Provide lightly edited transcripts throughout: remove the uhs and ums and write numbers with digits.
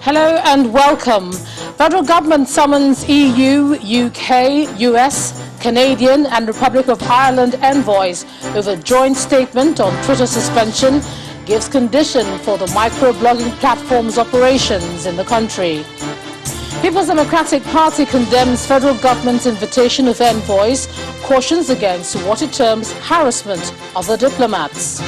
Hello and welcome. Federal government summons EU, UK, US, Canadian and Republic of Ireland envoys over joint statement on Twitter suspension, gives condition for the microblogging platform's operations in the country. People's Democratic Party condemns federal government's invitation of envoys, cautions against what it terms harassment of the diplomats.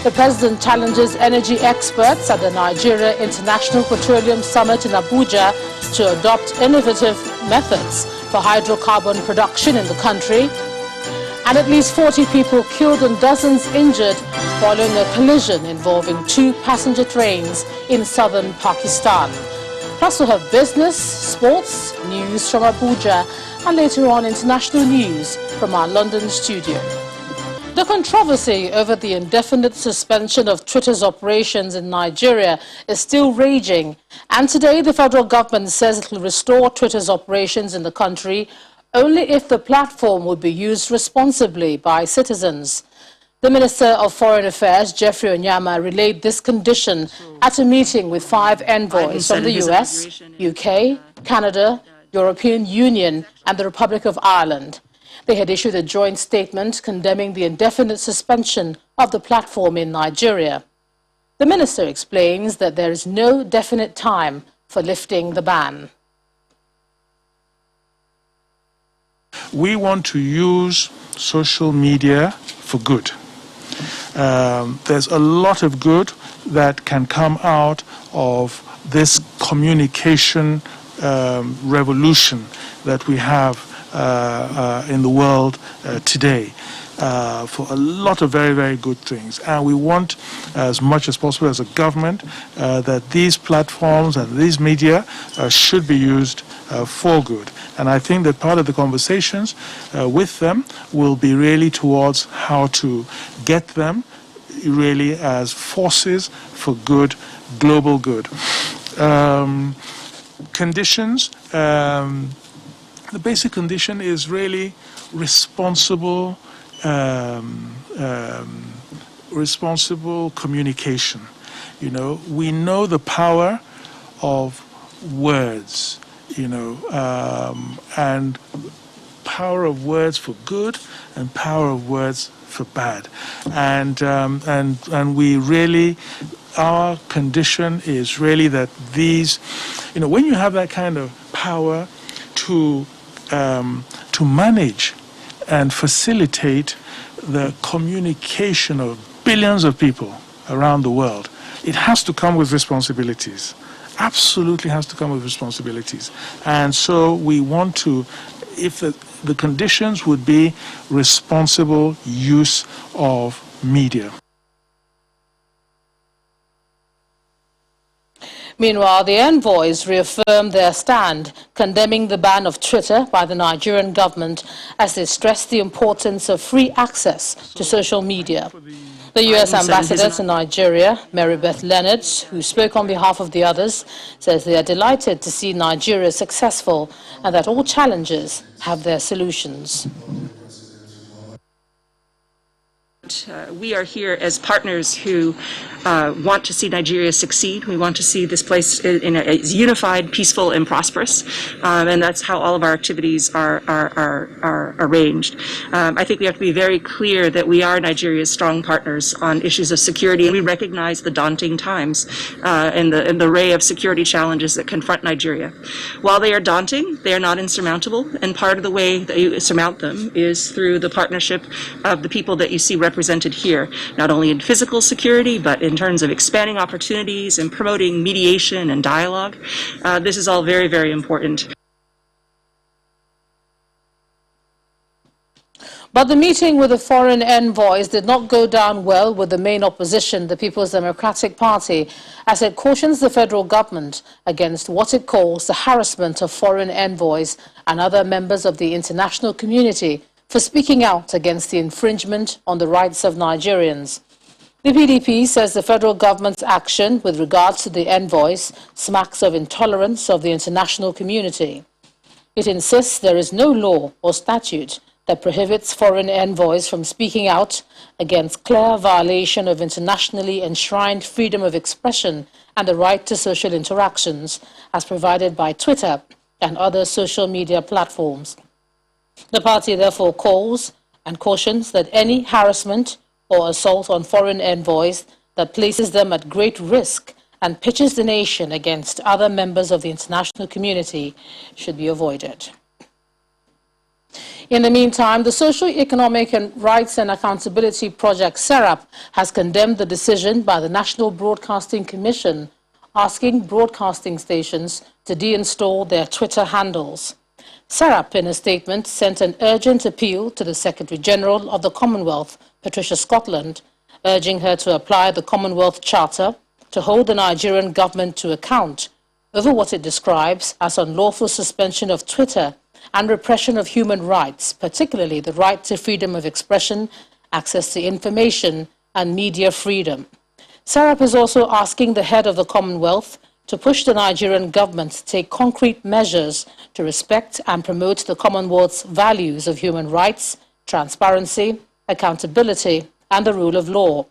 The president challenges energy experts at the Nigeria International Petroleum Summit in Abuja to adopt innovative methods for hydrocarbon production in the country. And at least 40 people killed and dozens injured following a collision involving 2 passenger trains in southern Pakistan. Plus we'll have business, sports, news from Abuja, and later on international news from our London studio. The controversy over the indefinite suspension of Twitter's operations in Nigeria is still raging, and today the federal government says it will restore Twitter's operations in the country only if the platform would be used responsibly by citizens. The Minister of Foreign Affairs, Jeffrey Onyama, relayed this condition at a meeting with 5 envoys from the US, UK, Canada, European Union and the Republic of Ireland. They had issued a joint statement condemning the indefinite suspension of the platform in Nigeria. The minister explains that there is no definite time for lifting the ban. We want to use social media for good. There's a lot of good that can come out of this communication revolution that we have in the world today, for a lot of very, very good things. And we want, as much as possible as a government, that these platforms and these media should be used for good. And I think that part of the conversations with them will be really towards how to get them really as forces for good, global good. Conditions. The basic condition is really responsible communication. You know, we know the power of words, you know, and power of words for good and power of words for bad. And we really, our condition is really that these, you know, when you have that kind of power to manage and facilitate the communication of billions of people around the world, it has to come with responsibilities. Absolutely has to come with responsibilities. And so we want to, if the conditions would be responsible use of media. Meanwhile, the envoys reaffirmed their stand, condemning the ban of Twitter by the Nigerian government as they stressed the importance of free access to social media. The U.S. ambassador to Nigeria, Mary Beth Leonard, who spoke on behalf of the others, says they are delighted to see Nigeria successful and that all challenges have their solutions. We are here as partners who want to see Nigeria succeed. We want to see this place in a unified, peaceful, and prosperous, and that's how all of our activities are arranged. I think we have to be very clear that we are Nigeria's strong partners on issues of security, and we recognize the daunting times and the array of security challenges that confront Nigeria. While they are daunting, they are not insurmountable, and part of the way that you surmount them is through the partnership of the people that you see represented here, not only in physical security, but in terms of expanding opportunities and promoting mediation and dialogue. This is all very, very important. But the meeting with the foreign envoys did not go down well with the main opposition, the People's Democratic Party, as it cautions the federal government against what it calls the harassment of foreign envoys and other members of the international community for speaking out against the infringement on the rights of Nigerians. The PDP says the federal government's action with regards to the envoys smacks of intolerance of the international community. It insists there is no law or statute that prohibits foreign envoys from speaking out against clear violation of internationally enshrined freedom of expression and the right to social interactions as provided by Twitter and other social media platforms. The party therefore calls and cautions that any harassment or assault on foreign envoys that places them at great risk and pitches the nation against other members of the international community should be avoided. In the meantime, the Socio-Economic and Rights and Accountability Project, SERAP, has condemned the decision by the National Broadcasting Commission asking broadcasting stations to deinstall their Twitter handles. SERAP, in a statement, sent an urgent appeal to the Secretary-General of the Commonwealth, Patricia Scotland, urging her to apply the Commonwealth Charter to hold the Nigerian government to account over what it describes as unlawful suspension of Twitter and repression of human rights, particularly the right to freedom of expression, access to information, and media freedom. SERAP is also asking the head of the Commonwealth to push the Nigerian government to take concrete measures to respect and promote the Commonwealth's values of human rights, transparency, accountability, and the rule of law.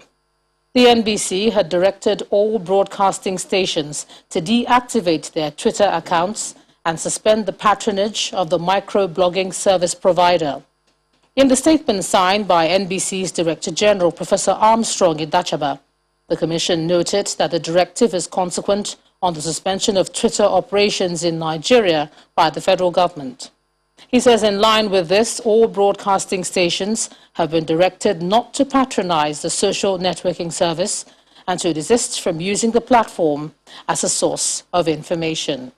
The NBC had directed all broadcasting stations to deactivate their Twitter accounts and suspend the patronage of the microblogging service provider. In the statement signed by NBC's Director General, Professor Armstrong Idachaba, the Commission noted that the directive is consequent on the suspension of Twitter operations in Nigeria by the federal government. He says in line with this, all broadcasting stations have been directed not to patronize the social networking service and to desist from using the platform as a source of information.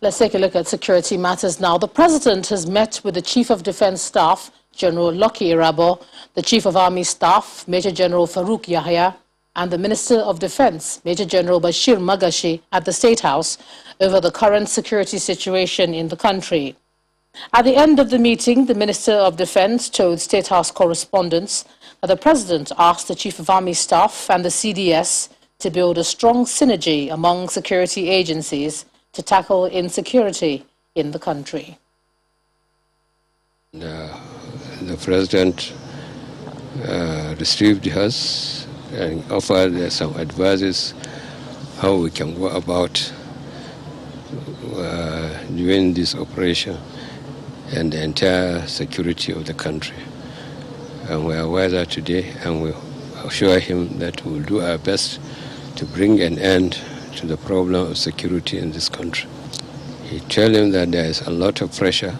Let's take a look at security matters now. The President has met with the Chief of Defense Staff, General Lucky Irabo, the Chief of Army Staff, Major General Farouk Yahya, and the Minister of Defense, Major General Bashir Magashi, at the State House over the current security situation in the country. At the end of the meeting, the Minister of Defense told State House correspondents that the President asked the Chief of Army Staff and the CDS to build a strong synergy among security agencies to tackle insecurity in the country. The President received us and offered some advices how we can go about doing this operation and the entire security of the country. And we are aware that today, and we assure him that we will do our best to bring an end to the problem of security in this country. He tell him that there is a lot of pressure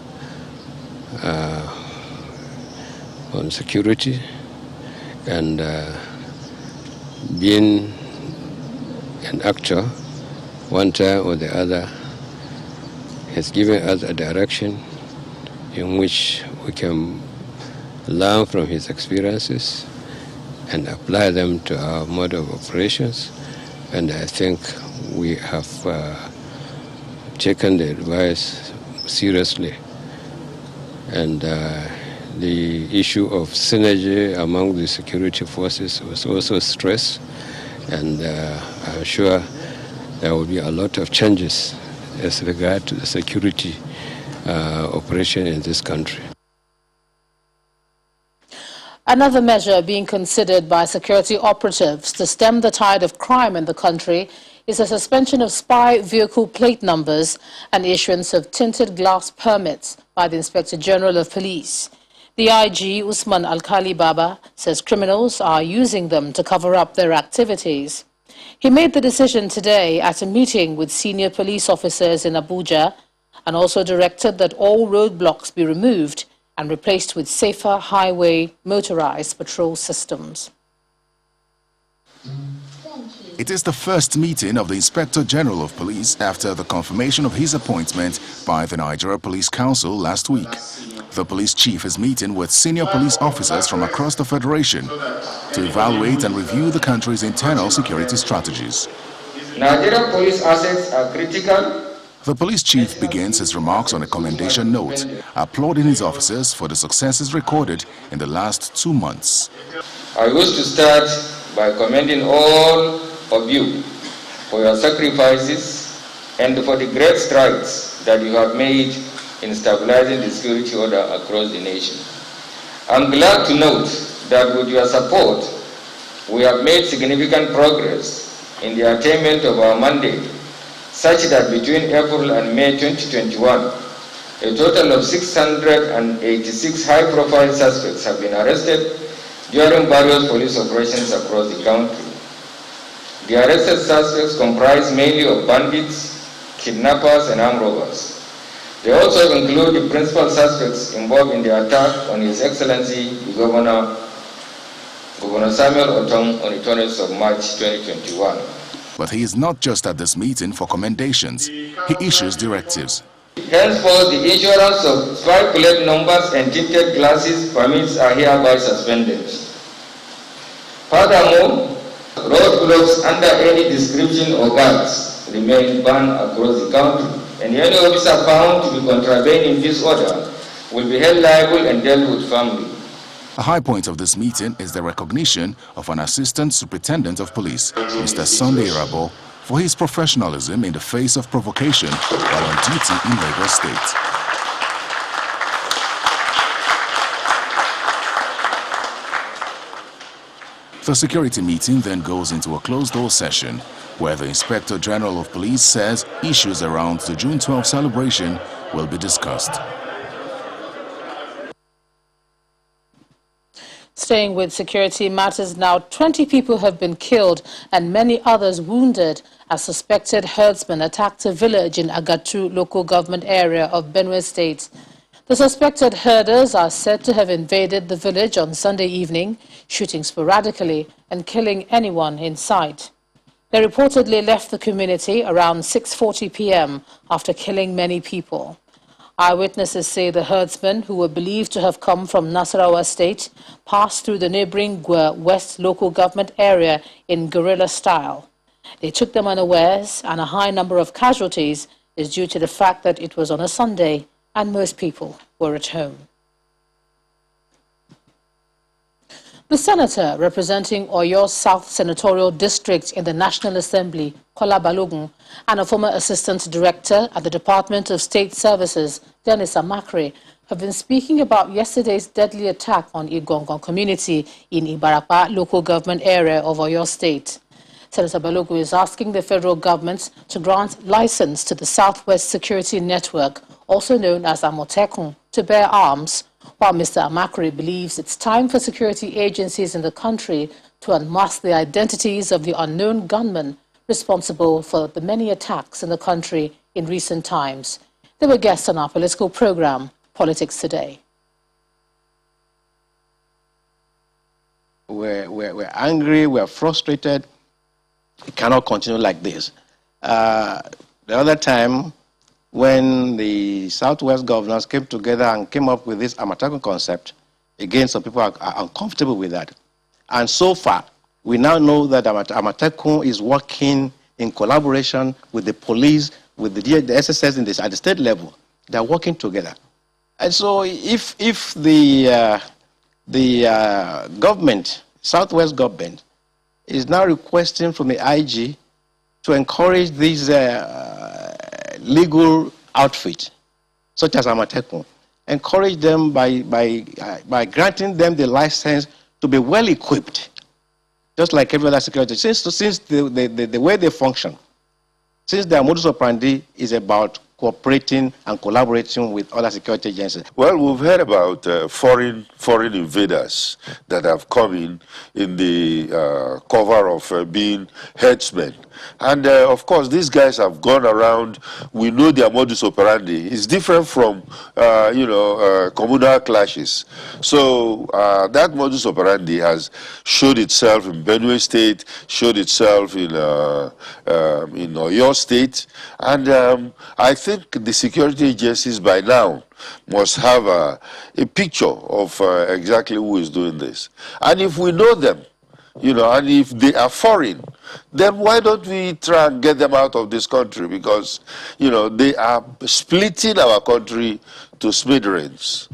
on security, and being an actor one time or the other has given us a direction in which we can learn from his experiences and apply them to our mode of operations. And I think we have taken the advice seriously. And the issue of synergy among the security forces was also stressed. And I'm sure there will be a lot of changes as regard to the security operation in this country. Another measure being considered by security operatives to stem the tide of crime in the country is the suspension of spy vehicle plate numbers and issuance of tinted glass permits by the Inspector General of Police. The IG, Usman Alkali Baba, says criminals are using them to cover up their activities. He made the decision today at a meeting with senior police officers in Abuja and also directed that all roadblocks be removed and replaced with safer highway motorized patrol systems. It is the first meeting of the Inspector General of Police after the confirmation of his appointment by the Nigeria Police Council last week. The police chief is meeting with senior police officers from across the Federation to evaluate and review the country's internal security strategies. Nigerian police assets are critical. The police chief begins his remarks on a commendation note, applauding his officers for the successes recorded in the last 2 months. I wish to start by commending all of you for your sacrifices and for the great strides that you have made in stabilizing the security order across the nation. I'm glad to note that with your support, we have made significant progress in the attainment of our mandate, such that between April and May 2021, a total of 686 high-profile suspects have been arrested during various police operations across the country. The arrested suspects comprise mainly of bandits, kidnappers, and armed robbers. They also include the principal suspects involved in the attack on His Excellency the Governor Samuel Otong on the 20th of March 2021. But he is not just at this meeting for commendations. He issues directives. Henceforth, the issuance of spy plate numbers and tinted glasses permits are hereby suspended. Furthermore, roadblocks under any description or guards remain banned across the country, and any officer found to be contravening this order will be held liable and dealt with firmly. A high point of this meeting is the recognition of an Assistant Superintendent of Police, Mr. Sunday Rabo, for his professionalism in the face of provocation while on duty in Lagos State. The security meeting then goes into a closed-door session where the Inspector General of Police says issues around the June 12 celebration will be discussed. Staying with security matters now, 20 people have been killed and many others wounded as suspected herdsmen attacked a village in Agatu local government area of Benue State. The suspected herders are said to have invaded the village on Sunday evening, shooting sporadically and killing anyone in sight. They reportedly left the community around 6:40 p.m. after killing many people. Eyewitnesses say the herdsmen, who were believed to have come from Nasarawa State, passed through the neighboring Gwer West local government area in guerrilla style. They took them unawares, and a high number of casualties is due to the fact that it was on a Sunday and most people were at home. The senator representing Oyo South Senatorial District in the National Assembly, Kola Balogun, and a former assistant director at the Department of State Services, Dennis Amakre, have been speaking about yesterday's deadly attack on Igongon community in Ibarapa local government area of Oyo State. Senator Balogun is asking the federal government to grant license to the Southwest Security Network, also known as Amotekun, to bear arms, while Mr. Amakre believes it's time for security agencies in the country to unmask the identities of the unknown gunmen responsible for the many attacks in the country in recent times. They were guests on our political program, Politics Today. We're angry, we're frustrated. It cannot continue like this. The other time, when the Southwest governors came together and came up with this Amatekun concept, again, some people are uncomfortable with that. And so far, we now know that Amatekun is working in collaboration with the police, with the SSS at the state level. They're working together. And so if the government, Southwest government, is now requesting from the IG to encourage these legal outfit, such as Amatekun, encourage them by granting them the license to be well equipped, just like every other security. Since the way they function, since their modus operandi is about cooperating and collaborating with other security agencies. Well, we've heard about foreign invaders that have come in the cover of being herdsmen. And of course, these guys have gone around. We know their modus operandi. It's different from, communal clashes. So that modus operandi has showed itself in Benue State, showed itself in Oyo State, and I think the security agencies by now must have a picture of exactly who is doing this. And if we know them, and if they are foreign, then why don't we try and get them out of this country? Because, they are splitting our country to smithereens.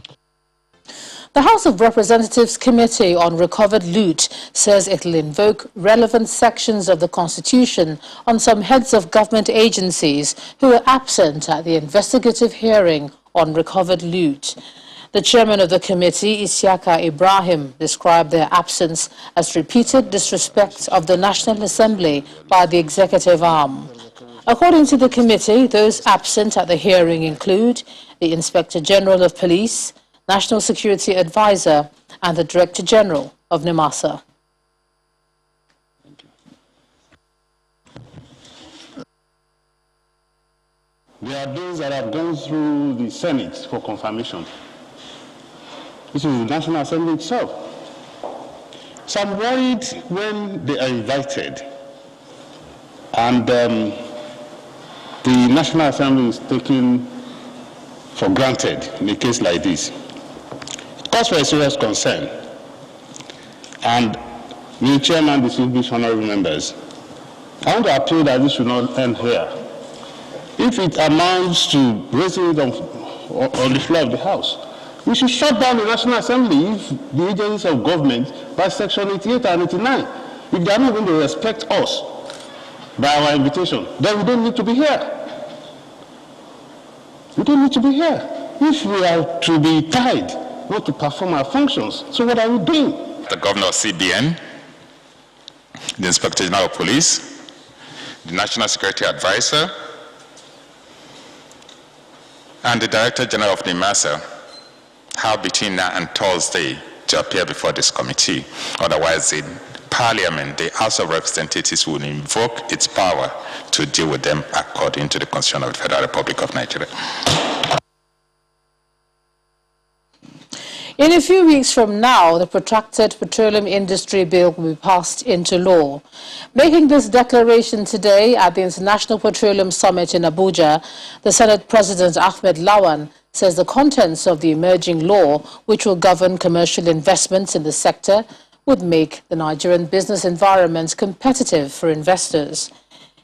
The House of Representatives Committee on Recovered Loot says it will invoke relevant sections of the Constitution on some heads of government agencies who were absent at the investigative hearing on recovered loot. The chairman of the committee, Isiaka Ibrahim, described their absence as repeated disrespect of the National Assembly by the executive arm. According to the committee, those absent at the hearing include the Inspector General of Police, National Security Advisor, and the Director General of NIMASA. There are those that have gone through the Senate for confirmation. This is the National Assembly itself. So I'm worried when they are invited and the National Assembly is taken for granted in a case like this. It calls for a serious concern. And Mr. Chairman, distinguished honorable members, I want to appeal that this should not end here. If it amounts to raising it on the floor of the House, we should shut down the National Assembly if the agencies of government by Section 88 and 89, if they are not going to respect us by our invitation, then we don't need to be here. We don't need to be here. If we are to be tied, not to perform our functions, so what are we doing? The Governor of CBN, the Inspector General of Police, the National Security Advisor, and the Director General of NIMASA have between now and Thursday to appear before this committee. Otherwise, the Parliament, the House of Representatives, will invoke its power to deal with them according to the Constitution of the Federal Republic of Nigeria. In a few weeks from now, the protracted petroleum industry bill will be passed into law. Making this declaration today at the International Petroleum Summit in Abuja, the Senate President Ahmed Lawan says the contents of the emerging law, which will govern commercial investments in the sector, would make the Nigerian business environment competitive for investors.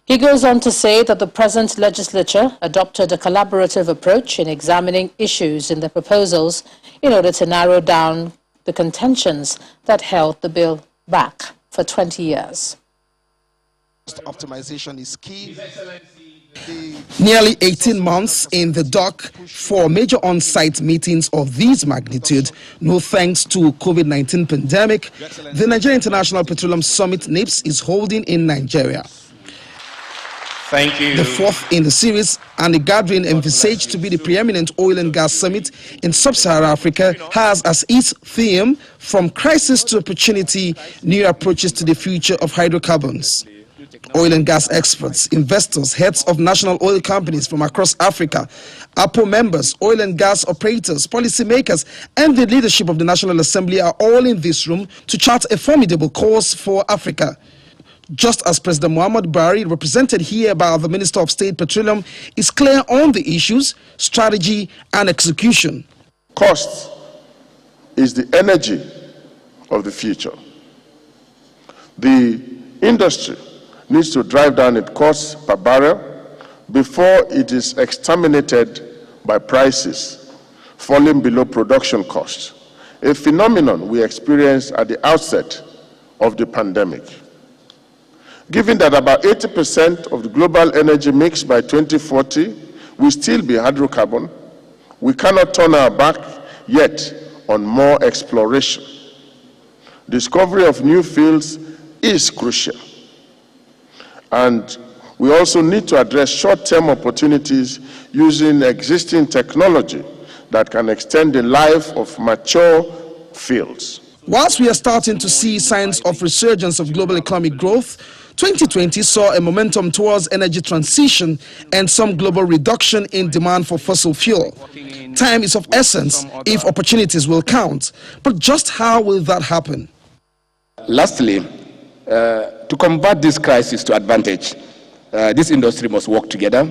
He goes on to say that the present legislature adopted a collaborative approach in examining issues in the proposals in order to narrow down the contentions that held the bill back for 20 years. Optimization is key. Nearly 18 months in the dock for major on-site meetings of this magnitude, no thanks to COVID-19 pandemic, the Nigeria International Petroleum Summit NIPS is holding in Nigeria. Thank you. The fourth in the series, and the gathering envisaged to be the preeminent oil and gas summit in sub-Saharan Africa, has as its theme, from crisis to opportunity, new approaches to the future of hydrocarbons. Oil and gas experts, investors, heads of national oil companies from across Africa, APO members, oil and gas operators, policymakers, and the leadership of the National Assembly are all in this room to chart a formidable course for Africa. Just as President Muhammad Buhari, represented here by the Minister of State Petroleum, is clear on the issues, strategy, and execution. Cost is the energy of the future. The industry needs to drive down its costs per barrel before it is exterminated by prices falling below production costs, a phenomenon we experienced at the outset of the pandemic. Given that about 80% of the global energy mix by 2040 will still be hydrocarbon, we cannot turn our back yet on more exploration. Discovery of new fields is crucial. And we also need to address short-term opportunities using existing technology that can extend the life of mature fields. Whilst we are starting to see signs of resurgence of global economic growth, 2020 saw a momentum towards energy transition and some global reduction in demand for fossil fuel. Time is of essence if opportunities will count. But just how will that happen? Lastly, to combat this crisis to advantage, this industry must work together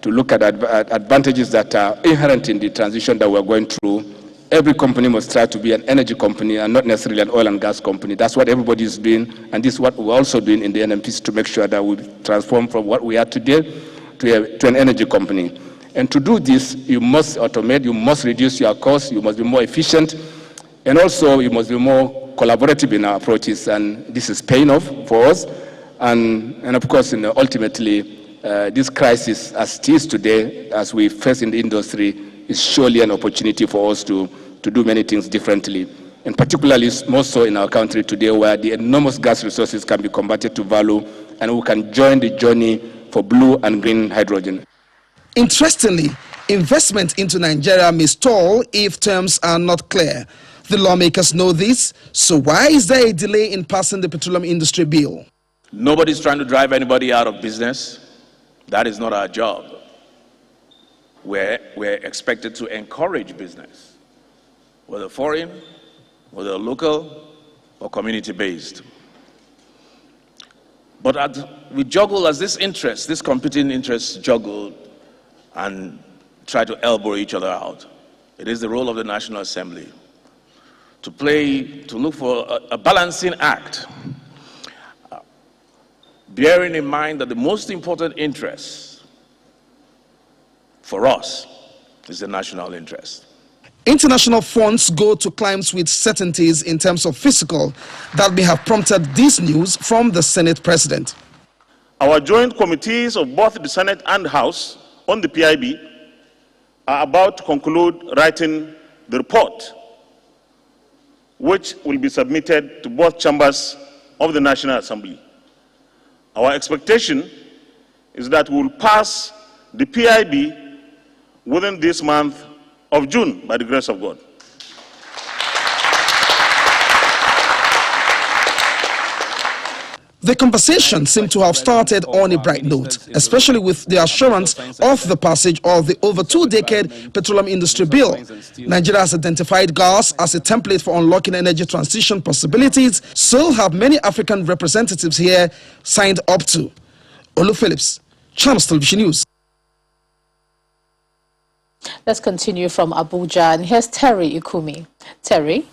to look at advantages that are inherent in the transition that we're going through. Every company must try to be an energy company and not necessarily an oil and gas company. That's what everybody is doing, and this is what we're also doing in the NMPs to make sure that we transform from what we are today to an energy company. And to do this, you must automate, you must reduce your costs, you must be more efficient, and also you must be more collaborative in our approaches, and this is paying off for us. And of course, ultimately, this crisis as it is today, as we face in the industry, is surely an opportunity for us to do many things differently, and particularly more so in our country today, where the enormous gas resources can be converted to value, and we can join the journey for blue and green hydrogen. Interestingly, investment into Nigeria may stall if terms are not clear. The lawmakers know this, so why is there a delay in passing the petroleum industry bill? Nobody's trying to drive anybody out of business. That is not our job. We're expected to encourage business, whether foreign, whether local, or community-based. But we juggle as these competing interests juggle and try to elbow each other out. It is the role of the National Assembly to look for a balancing act, bearing in mind that the most important interest for us is the national interest. International funds go to climes with certainties in terms of fiscal that may have prompted this news from the Senate President. Our joint committees of both the Senate and House on the PIB are about to conclude writing the report, which will be submitted to both chambers of the National Assembly. Our expectation is that we will pass the PIB within this month of June, by the grace of God. The conversation seemed to have started on a bright note, especially with the assurance of the passage of the over 2-decade petroleum industry bill. Nigeria has identified gas as a template for unlocking energy transition possibilities, so have many African representatives here signed up to. Olu Phillips, Channels Television News. Let's continue from Abuja, and here's Terry Ikumi. Terry?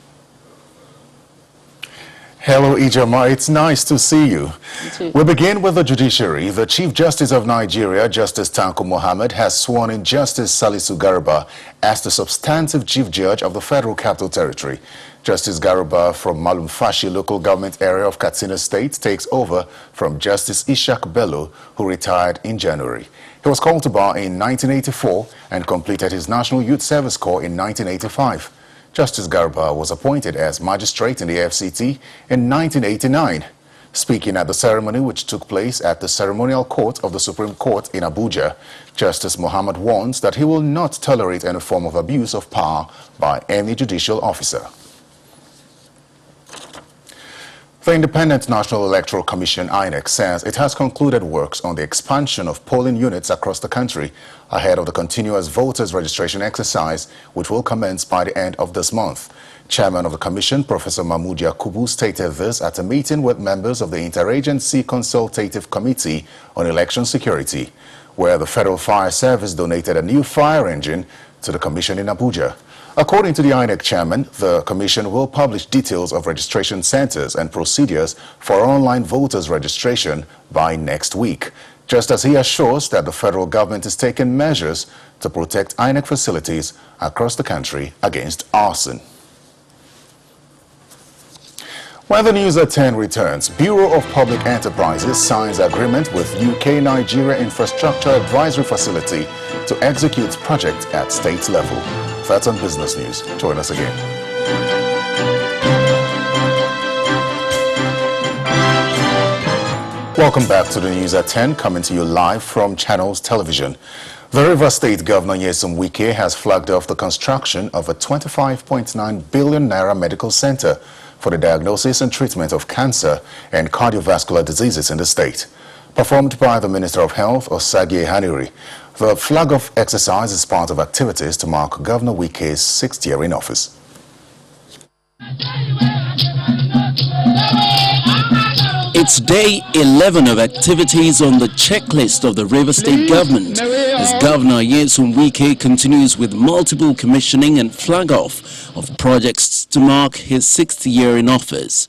Hello, Ijoma. It's nice to see you. You too. We begin with the judiciary. The Chief Justice of Nigeria, Justice Tanko Mohammed, has sworn in Justice Salisu Garba as the substantive Chief Judge of the Federal Capital Territory. Justice Garba from Malumfashi local government area of Katsina State takes over from Justice Ishak Bello, who retired in January. He was called to bar in 1984 and completed his National Youth Service Corps in 1985. Justice Garba was appointed as magistrate in the FCT in 1989. Speaking at the ceremony, which took place at the Ceremonial Court of the Supreme Court in Abuja, Justice Mohammed warns that he will not tolerate any form of abuse of power by any judicial officer. The Independent National Electoral Commission, INEC, says it has concluded works on the expansion of polling units across the country ahead of the continuous voters registration exercise, which will commence by the end of this month. Chairman of the Commission, Professor Mahmoud Yakubu, stated this at a meeting with members of the Interagency Consultative Committee on Election Security, where the Federal Fire Service donated a new fire engine to the Commission in Abuja. According to the INEC chairman, the Commission will publish details of registration centers and procedures for online voters registration by next week, just as he assures that the federal government is taking measures to protect INEC facilities across the country against arson. When the news at 10 returns, Bureau of Public Enterprises signs agreement with UK-Nigeria Infrastructure Advisory Facility to execute project at state level. That's on Business News. Join us again. Welcome back to the News at 10, coming to you live from Channels Television. The Rivers State Governor Nyesom Wike has flagged off the construction of a 25.9 billion naira medical center for the diagnosis and treatment of cancer and cardiovascular diseases in the state. Performed by the Minister of Health, Osagie Haniri, the flag-off exercise is part of activities to mark Governor Wike's 6th year in office. It's day 11 of activities on the checklist of the Rivers State government as Governor Nyesom Wike continues with multiple commissioning and flag-off of projects to mark his 6th year in office.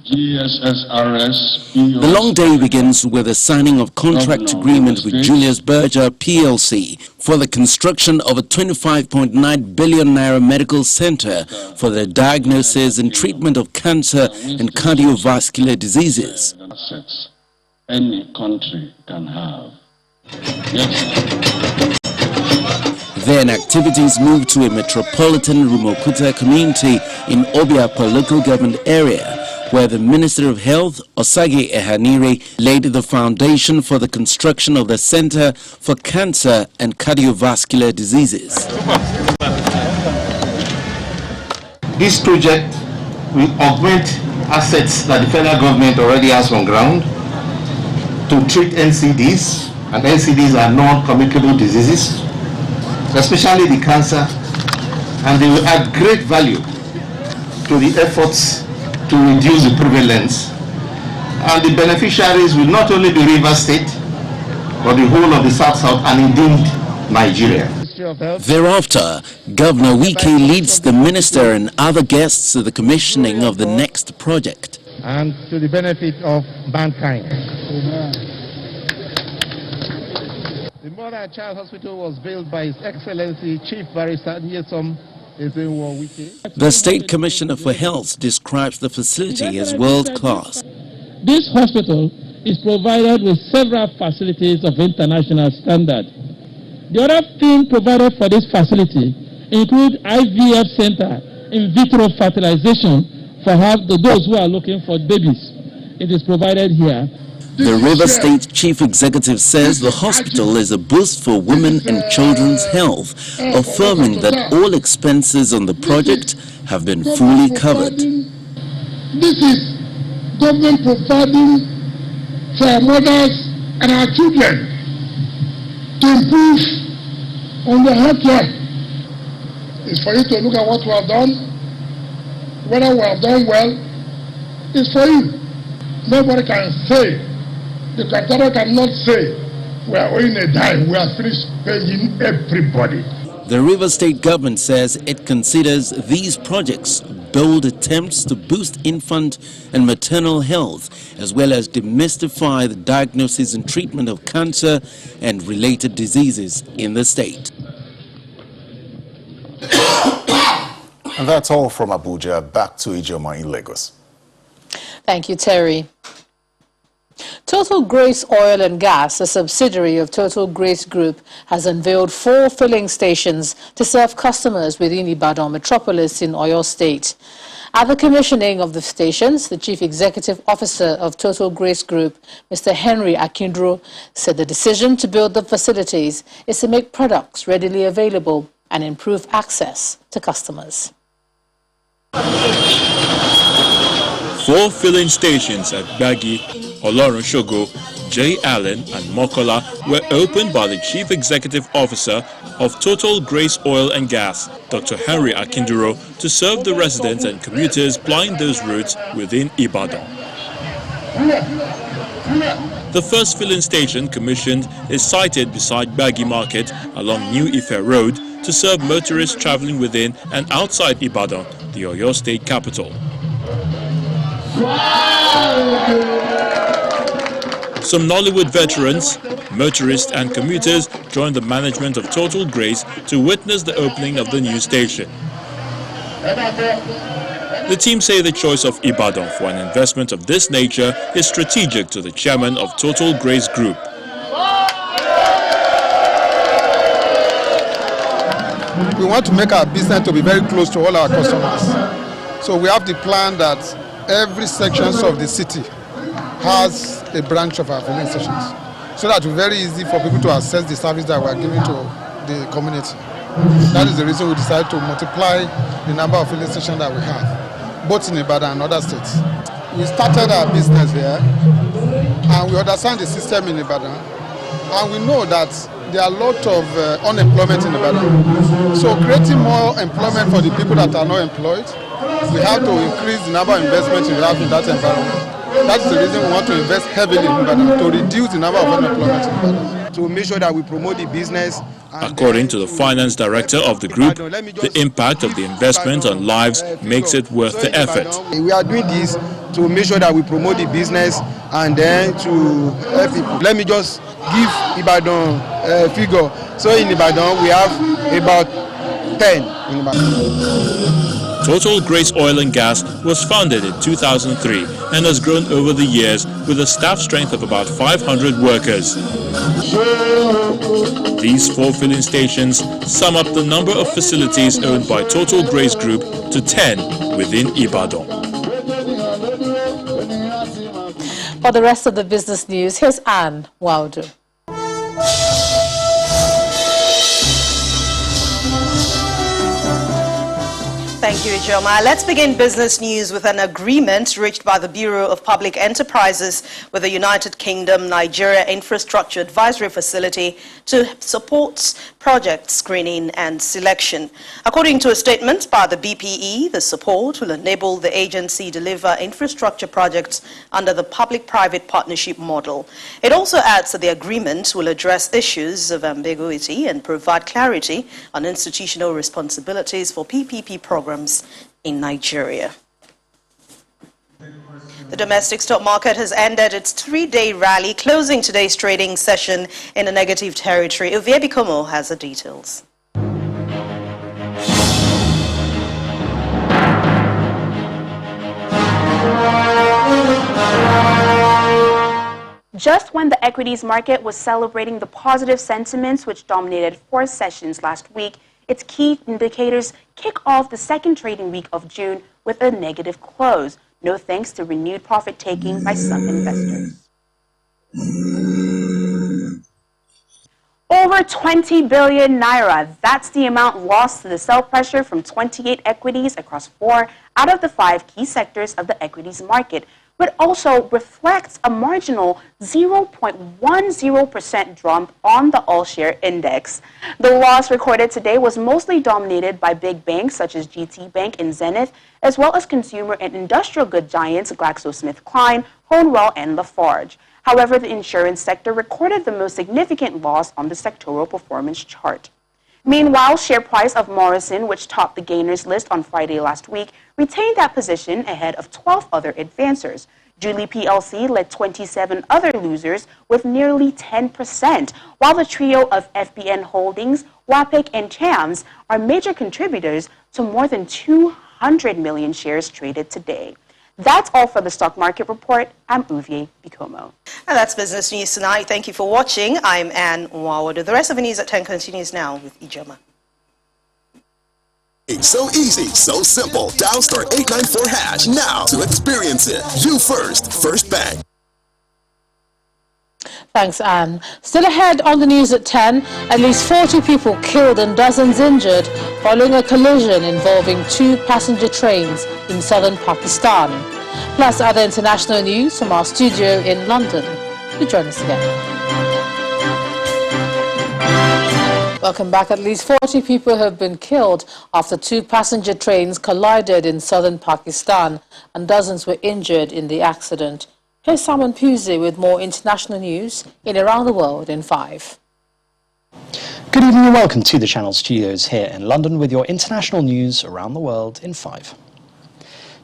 The long day begins with the signing of contract agreement with Julius Berger PLC for the construction of a 25.9 billion naira medical center for the diagnosis and treatment of cancer and cardiovascular diseases. Any country can have. Then activities moved to a metropolitan Rumokuta community in Obiapa local government area, where the Minister of Health, Osage Ehanire, laid the foundation for the construction of the Center for Cancer and Cardiovascular Diseases. This project will augment assets that the federal government already has on ground to treat NCDs, and NCDs are non-communicable diseases, especially the cancer, and they will add great value to the efforts to reduce the prevalence. And the beneficiaries will not only be Rivers State, but the whole of the South and indeed Nigeria. Thereafter, Governor Wike leads the minister and other guests to the commissioning of the next project. And to the benefit of mankind. The Mother and Child Hospital was built by His Excellency Chief Barrister Nyesom Ezenwo Wike. The State Commissioner for Health describes the facility as world-class. This hospital is provided with several facilities of international standard. The other thing provided for this facility include IVF center, in vitro fertilization for those who are looking for babies. It is provided here. The River State Chief Executive says the hospital is a boost for women and children's health, affirming that all expenses on the project have been fully covered. This is government providing for our mothers and our children to improve on the health care. It's for you to look at what we have done, whether we have done well. It's for you. Nobody can say, the Qatar cannot say, we are owing a dime, we are finished paying everybody. The River State government says it considers these projects bold attempts to boost infant and maternal health, as well as demystify the diagnosis and treatment of cancer and related diseases in the state. And that's all from Abuja. Back to Ijoma in Lagos. Thank you, Terry. Total Grace Oil and Gas, a subsidiary of Total Grace Group, has unveiled 4 filling stations to serve customers within Ibadan metropolis in Oyo State. At the commissioning of the stations, the Chief Executive Officer of Total Grace Group, Mr. Henry Akindro, said the decision to build the facilities is to make products readily available and improve access to customers. 4 filling stations at Bagi, Olorunshogo, J. Allen and Mokola were opened by the Chief Executive Officer of Total Grace Oil and Gas, Dr. Henry Akinduro, to serve the residents and commuters plying those routes within Ibadan. The first filling station commissioned is sited beside Bagi Market along New Ife Road to serve motorists traveling within and outside Ibadan, the Oyo State capital. Some Nollywood veterans, motorists and commuters joined the management of Total Grace to witness the opening of the new station. The team say the choice of Ibadan for an investment of this nature is strategic to the chairman of Total Grace Group. We want to make our business to be very close to all our customers. So we have the plan that every section of the city has a branch of our filling stations, so that it's very easy for people to access the service that we are giving to the community. That is the reason we decided to multiply the number of filling stations that we have, both in Ibadan and other states. We started our business here, and we understand the system in Ibadan, and we know that there are a lot of unemployment in Ibadan. So creating more employment for the people that are not employed, we have to increase the number of investments we have in that environment. That's the reason we want to invest heavily in Ibadan, to reduce the number of unemployment in Ibadan. To make sure that we promote the business. According to the finance director of the group, the impact of the investment on lives makes it worth the effort. We are doing this to make sure that we promote the business and then to help people. Let me just give Ibadan a figure. So in Ibadan, we have about 10 in Ibadan. Total Grace Oil and Gas was founded in 2003 and has grown over the years with a staff strength of about 500 workers. These 4 filling stations sum up the number of facilities owned by Total Grace Group to 10 within Ibadan. For the rest of the business news, here's Anne Wilder. Thank you, Ijoma. Let's begin business news with an agreement reached by the Bureau of Public Enterprises with the United Kingdom Nigeria Infrastructure Advisory Facility to support project screening and selection. According to a statement by the BPE, the support will enable the agency deliver infrastructure projects under the public-private partnership model. It also adds that the agreement will address issues of ambiguity and provide clarity on institutional responsibilities for PPP programs in Nigeria. The domestic stock market has ended its 3-day rally, closing today's trading session in a negative territory. Uvie Bikomo has the details. Just when the equities market was celebrating the positive sentiments which dominated 4 sessions last week, its key indicators kick off the second trading week of June with a negative close, no thanks to renewed profit-taking by some investors. Over 20 billion naira, that's the amount lost to the sell pressure from 28 equities across 4 out of the 5 key sectors of the equities market, but also reflects a marginal 0.10% drop on the all-share index. The loss recorded today was mostly dominated by big banks such as GT Bank and Zenith, as well as consumer and industrial good giants GlaxoSmithKline, Honeywell, and Lafarge. However, the insurance sector recorded the most significant loss on the sectoral performance chart. Meanwhile, share price of Morrison, which topped the gainers list on Friday last week, retained that position ahead of 12 other advancers. Julie PLC led 27 other losers with nearly 10%, while the trio of FBN Holdings, WAPIC, and CHAMS are major contributors to more than 200 million shares traded today. That's all for the stock market report. I'm Uvie Bikomo. And that's business news tonight. Thank you for watching. I'm Anne Nwawadu. The rest of the news at 10 continues now with Ijoma. It's so easy, so simple. Dial *894# now to experience it. You first, First Bank. Thanks, Anne. Still ahead on the news at 10, at least 40 people killed and dozens injured following a collision involving 2 passenger trains in southern Pakistan. Plus other international news from our studio in London. Do join us again. Welcome back. At least 40 people have been killed after 2 passenger trains collided in southern Pakistan and dozens were injured in the accident. Here's Simon Pusey with more international news in Around the World in 5. Good evening and welcome to the Channel Studios here in London with your international news around the world in 5.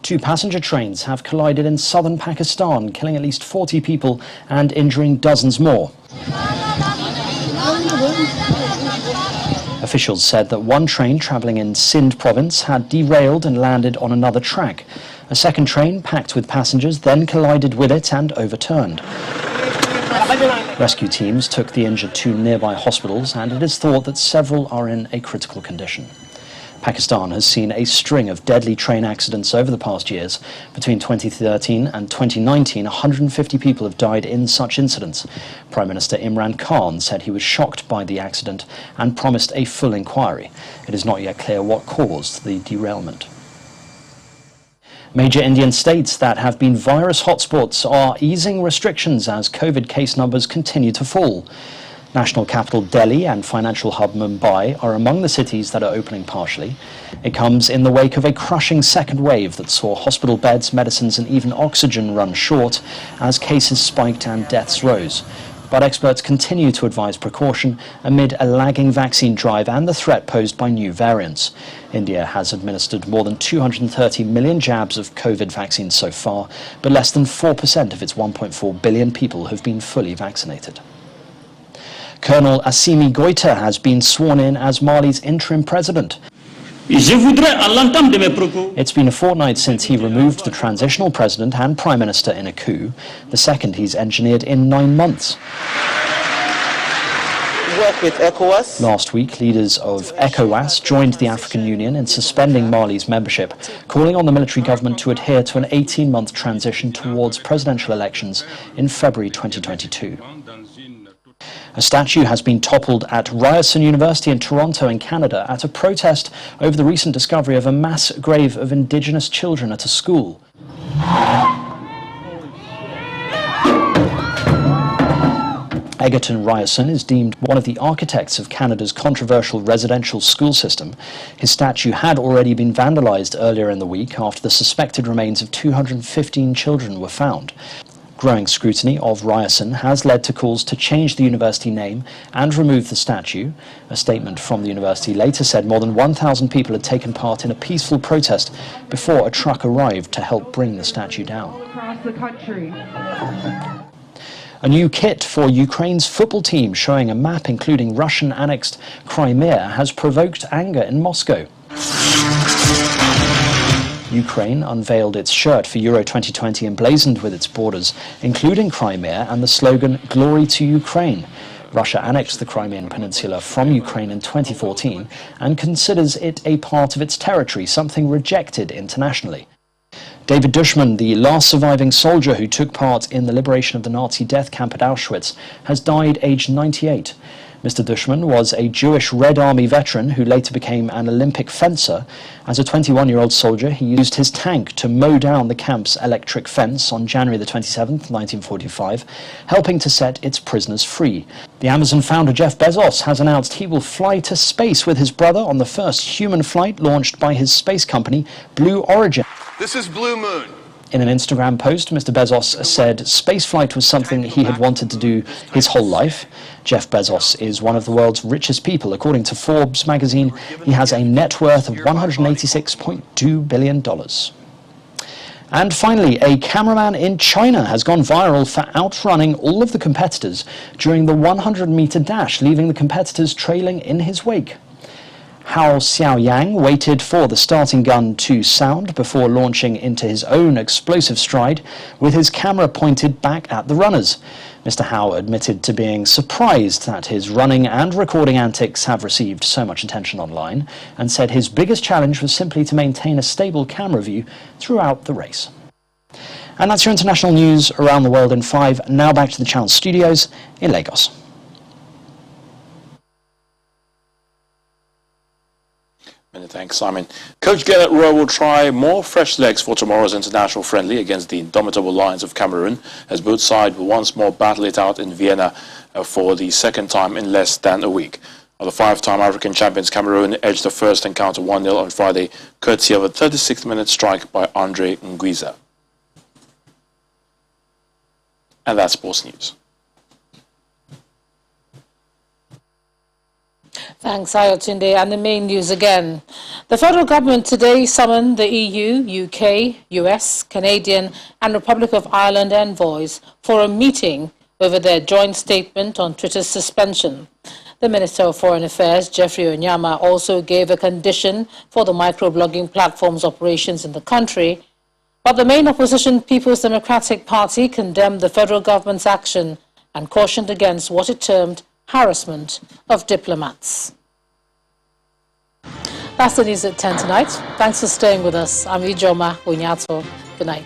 2 passenger trains have collided in southern Pakistan, killing at least 40 people and injuring dozens more. Officials said that one train travelling in Sindh province had derailed and landed on another track. A second train, packed with passengers, then collided with it and overturned. Rescue teams took the injured to nearby hospitals, and it is thought that several are in a critical condition. Pakistan has seen a string of deadly train accidents over the past years. Between 2013 and 2019, 150 people have died in such incidents. Prime Minister Imran Khan said he was shocked by the accident and promised a full inquiry. It is not yet clear what caused the derailment. Major Indian states that have been virus hotspots are easing restrictions as COVID case numbers continue to fall. National capital Delhi and financial hub Mumbai are among the cities that are opening partially. It comes in the wake of a crushing second wave that saw hospital beds, medicines and even oxygen run short as cases spiked and deaths rose. But experts continue to advise precaution amid a lagging vaccine drive and the threat posed by new variants. India has administered more than 230 million jabs of COVID vaccines so far, but less than 4% of its 1.4 billion people have been fully vaccinated. Colonel Assimi Goita has been sworn in as Mali's interim president. It's been a fortnight since he removed the transitional president and prime minister in a coup, the second he's engineered in 9 months. Work with ECOWAS. Last week, leaders of ECOWAS joined the African Union in suspending Mali's membership, calling on the military government to adhere to an 18-month transition towards presidential elections in February 2022. A statue has been toppled at Ryerson University in Toronto in Canada at a protest over the recent discovery of a mass grave of Indigenous children at a school. Egerton Ryerson is deemed one of the architects of Canada's controversial residential school system. His statue had already been vandalised earlier in the week after the suspected remains of 215 children were found. Growing scrutiny of Ryerson has led to calls to change the university name and remove the statue. A statement from the university later said more than 1,000 people had taken part in a peaceful protest before a truck arrived to help bring the statue down. Across the country. A new kit for Ukraine's football team showing a map including Russian-annexed Crimea has provoked anger in Moscow. Ukraine unveiled its shirt for Euro 2020 emblazoned with its borders, including Crimea and the slogan, "Glory to Ukraine." Russia annexed the Crimean Peninsula from Ukraine in 2014 and considers it a part of its territory, something rejected internationally. David Dushman, the last surviving soldier who took part in the liberation of the Nazi death camp at Auschwitz, has died aged 98. Mr. Dushman was a Jewish Red Army veteran who later became an Olympic fencer. As a 21-year-old soldier, he used his tank to mow down the camp's electric fence on January the 27th, 1945, helping to set its prisoners free. The Amazon founder Jeff Bezos has announced he will fly to space with his brother on the first human flight launched by his space company, Blue Origin. This is Blue Moon. In an Instagram post, Mr. Bezos said spaceflight was something he had wanted to do his whole life. Jeff Bezos is one of the world's richest people. According to Forbes magazine, he has a net worth of $186.2 billion. And finally, a cameraman in China has gone viral for outrunning all of the competitors during the 100-meter dash, leaving the competitors trailing in his wake. Hao Xiaoyang waited for the starting gun to sound before launching into his own explosive stride with his camera pointed back at the runners. Mr. Hao admitted to being surprised that his running and recording antics have received so much attention online and said his biggest challenge was simply to maintain a stable camera view throughout the race. And that's your international news around the world in 5. Now back to the Channel studios in Lagos. Many thanks, Simon. Coach Gellert Roy will try more fresh legs for tomorrow's international friendly against the indomitable Lions of Cameroon, as both sides will once more battle it out in Vienna for the second time in less than a week. The 5-time African champions Cameroon edged the first encounter 1-0 on Friday, courtesy of a 36th-minute strike by Andre Nguiza. And that's sports news. Thanks, Ayotunde. And the main news again. The federal government today summoned the EU, UK, US, Canadian and Republic of Ireland envoys for a meeting over their joint statement on Twitter's suspension. The Minister of Foreign Affairs, Geoffrey Onyama, also gave a condition for the microblogging platform's operations in the country. But the main opposition, People's Democratic Party, condemned the federal government's action and cautioned against what it termed harassment of diplomats. That's the news at 10 tonight. Thanks for staying with us. I'm Ijoma Onyato. Good night.